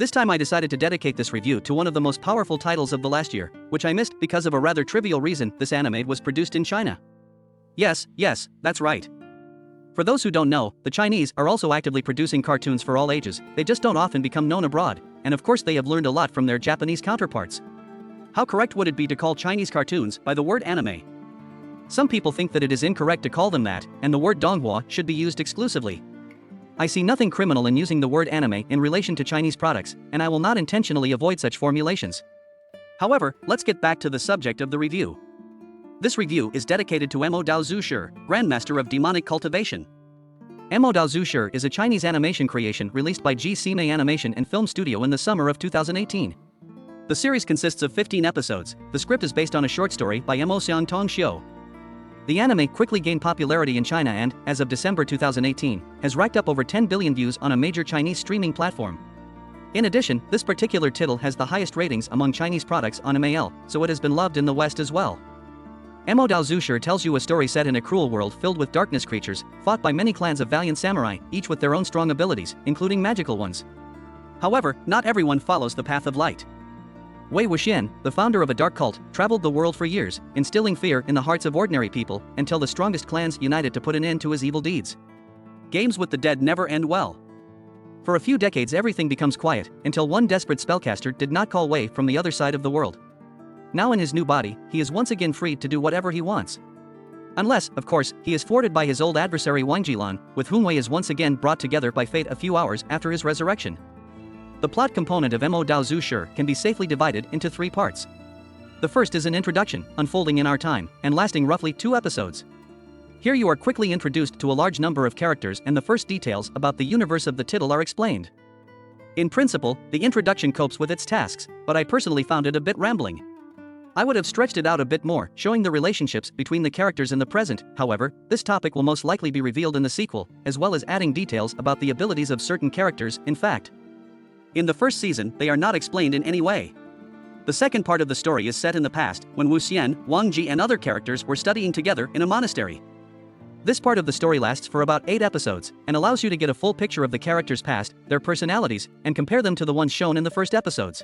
This time I decided to dedicate this review to one of the most powerful titles of the last year, which I missed because of a rather trivial reason. This anime was produced in China. Yes, that's right. For those who don't know, the Chinese are also actively producing cartoons for all ages, they just don't often become known abroad, and of course they have learned a lot from their Japanese counterparts. How correct would it be to call Chinese cartoons by the word anime? Some people think that it is incorrect to call them that, and the word donghua should be used exclusively. I see nothing criminal in using the word anime in relation to Chinese products, and I will not intentionally avoid such formulations. However, let's get back to the subject of the review. This review is dedicated to Mo Dao Zushi, Grandmaster of Demonic Cultivation. Mo Dao Zushi is a Chinese animation creation released by G-Sime Animation and Film Studio in the summer of 2018. The series consists of 15 episodes. The script is based on a short story by Mo Xian Tong Xiu. The anime quickly gained popularity in China and, as of December 2018, has racked up over 10 billion views on a major Chinese streaming platform. In addition, this particular title has the highest ratings among Chinese products on MAL, so it has been loved in the West as well. Mo Dao Zushi tells you a story set in a cruel world filled with darkness creatures, fought by many clans of valiant samurai, each with their own strong abilities, including magical ones. However, not everyone follows the path of light. Wei Wuxian, the founder of a dark cult, traveled the world for years, instilling fear in the hearts of ordinary people, until the strongest clans united to put an end to his evil deeds. Games with the dead never end well. For a few decades everything becomes quiet, until one desperate spellcaster did not call Wei from the other side of the world. Now in his new body, he is once again free to do whatever he wants. Unless, of course, he is thwarted by his old adversary Lan, with whom Wei is once again brought together by fate a few hours after his resurrection. The plot component of Mo Dao Zushi can be safely divided into 3 parts. The first is an introduction, unfolding in our time, and lasting roughly 2 episodes. Here you are quickly introduced to a large number of characters and the first details about the universe of the title are explained. In principle, the introduction copes with its tasks, but I personally found it a bit rambling. I would have stretched it out a bit more, showing the relationships between the characters in the present. However, this topic will most likely be revealed in the sequel, as well as adding details about the abilities of certain characters. In fact, in the first season, they are not explained in any way. The second part of the story is set in the past, when Wuxian, Wanji and other characters were studying together in a monastery. This part of the story lasts for about 8 episodes, and allows you to get a full picture of the characters' past, their personalities, and compare them to the ones shown in the first episodes.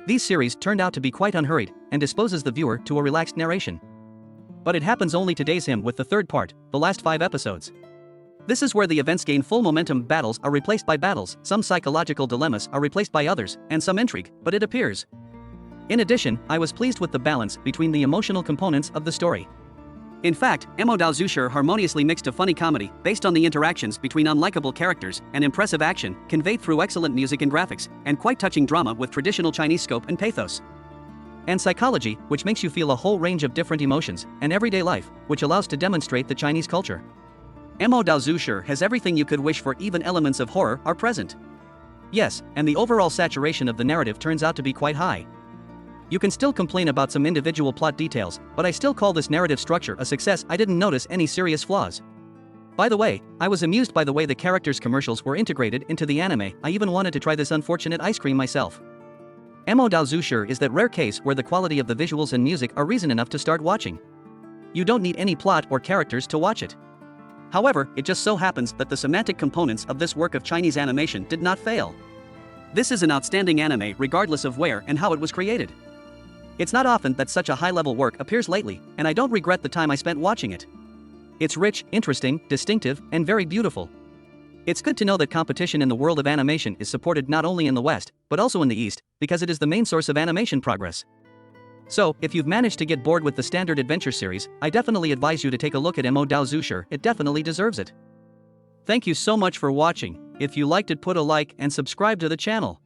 These series turned out to be quite unhurried, and disposes the viewer to a relaxed narration. But it happens only to daze him with the third part, the last 5 episodes. This is where the events gain full momentum. Battles are replaced by battles, some psychological dilemmas are replaced by others, and some intrigue, but it appears. In addition, I was pleased with the balance between the emotional components of the story. In fact, Mo Dao Zushi harmoniously mixed a funny comedy, based on the interactions between unlikable characters, and impressive action, conveyed through excellent music and graphics, and quite touching drama with traditional Chinese scope and pathos. And psychology, which makes you feel a whole range of different emotions, and everyday life, which allows to demonstrate the Chinese culture. Mo Dao Zushi has everything you could wish for, even elements of horror are present. Yes, and the overall saturation of the narrative turns out to be quite high. You can still complain about some individual plot details, but I still call this narrative structure a success. I didn't notice any serious flaws. By the way, I was amused by the way the characters' commercials were integrated into the anime. I even wanted to try this unfortunate ice cream myself. Mo Dao Zushi is that rare case where the quality of the visuals and music are reason enough to start watching. You don't need any plot or characters to watch it. However, it just so happens that the semantic components of this work of Chinese animation did not fail. This is an outstanding anime regardless of where and how it was created. It's not often that such a high-level work appears lately, and I don't regret the time I spent watching it. It's rich, interesting, distinctive, and very beautiful. It's good to know that competition in the world of animation is supported not only in the West, but also in the East, because it is the main source of animation progress. So, if you've managed to get bored with the standard adventure series, I definitely advise you to take a look at Mo Dao Zushi. It definitely deserves it. Thank you so much for watching. If you liked it, put a like and subscribe to the channel.